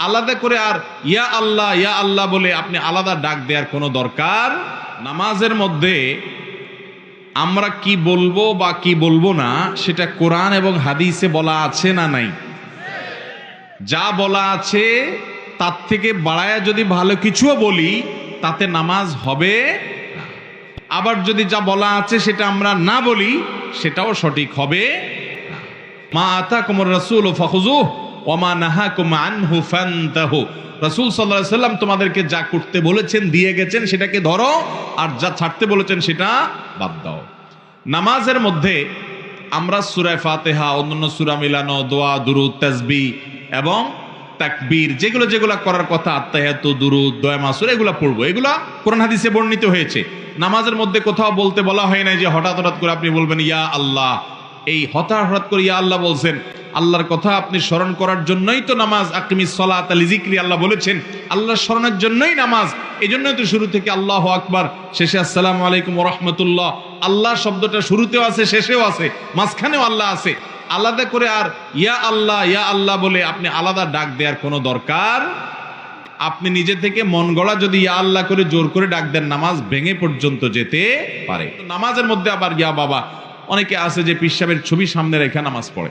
আলাদা করে আর ইয়া আল্লাহ বলে আপনি আলাদা ডাক দেওয়ার কোনো দরকার। নামাজের মধ্যে আমরা কি বলবো বা কি বলবো না সেটা কোরআন এবং হাদিসে বলা আছে না নাই? যা বলা আছে তার থেকে বাড়ায়া যদি ভালো কিছুও বলি তাতে নামাজ হবে না। আবার যদি যা বলা আছে সেটা আমরা না বলি সেটাও সঠিক হবে না। মা আতাকুমুর রাসূল ফাখুযুহু ওয়া মা নাহাকুম আনহু ফান্তাহু। রাসূল সাল্লাল্লাহু আলাইহি সাল্লাম তোমাদেরকে যা করতে বলেছেন দিয়ে গেছেন সেটাকে ধরো, আর যা ছাড়তে বলেছেন সেটা বাদ দাও। নামাজের মধ্যে আমরা সূরা ফাতিহা, অন্যান্য সূরা মিলানো, দোয়া, দুরূদ, তাসবিহ এবং তাকবীর যেগুলো করার কথা, আত্তাহিয়াতু, দুরূদ, দোয়া, মাসুরা এগুলো পড়বো। এগুলো কোরআন হাদিসে বর্ণিত হয়েছে। নামাজের মধ্যে কোথাও বলতে বলা হয় নাই যে হঠাৎ করে আপনি বলবেন ইয়া আল্লাহ। এই হঠাৎ করে ইয়া আল্লাহ বলছেন, আল্লাহর কথা আপনি স্মরণ করার জন্যই তো নামাজ। আকিমিস সালাতা লিযিকরি, আল্লাহ বলেছেন আল্লাহর স্মরণের জন্যই নামাজ। এই জন্যই তো শুরু থেকে আল্লাহু আকবার, শেষে আসসালামু আলাইকুম ওয়া রাহমাতুল্লাহ। আল্লাহ শব্দটা শুরুতেও আছে, শেষেও আছে, মাঝখানেও আল্লাহ আছে। আলাদা করে আর ইয়া আল্লাহ বলে আপনি আলাদা ডাক দেওয়ার কোনো দরকার। আপনি নিজে থেকে মন গড়া যদি ইয়া আল্লাহ করে জোর করে ডাক দেন নামাজ ভেঙে পর্যন্ত যেতে পারে। নামাজের মধ্যে আবার ইয়া বাবা, অনেকে আছে যে পিসাবের ছবি সামনে রেখে নামাজ পড়ে,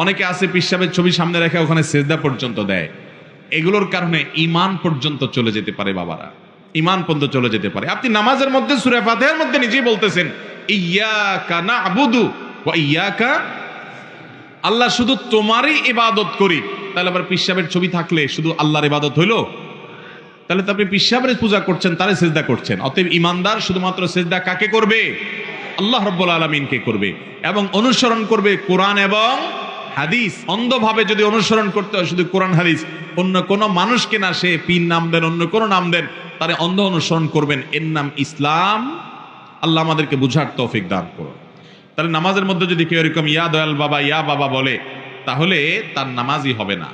অনেকে আছে পিসাবের ছবি সামনে রেখে ওখানে সেজদা পর্যন্ত দেয়। এগুলোর কারণে ঈমান পর্যন্ত চলে যেতে পারে বাবারা, ঈমান পর্যন্ত চলে যেতে পারে। আপনি নামাজের মধ্যে সূরা ফাতিহার মধ্যে নিজেই বলতেছেন ইয়্যাকা না'বুদু ওয়া ইয়্যাকা, আল্লাহ শুধু তোমারই ইবাদত করি। তাহলে আবার পিসাবের ছবি থাকলে শুধু আল্লাহর ইবাদত হইলো? তাহলে তো আপনি পিসাবের পূজা করছেন, তারে সেজদা করছেন। অতএব ঈমানদার শুধুমাত্র সেজদা কাকে করবে? আল্লাহ রাব্বুল আলামিনকে করবে এবং অনুসরণ করবে কোরআন এবং হাদিস। অন্ধভাবে যদি অনুসরণ করতে হয় শুধু কোরআন হাদিস, অন্য কোন মানুষকে না, সে পীর নাম দেন, অন্য কোন নাম দেন, তারে অন্ধ অনুসরণ করবেন, এর নাম ইসলাম। আল্লাহ আমাদেরকে বুঝার তৌফিক দান করুন। তাহলে নামাজের মধ্যে যদি কেউ এরকম ইয়া দয়াল বাবা, ইয়া বাবা বলে তাহলে তার নামাজই হবে না।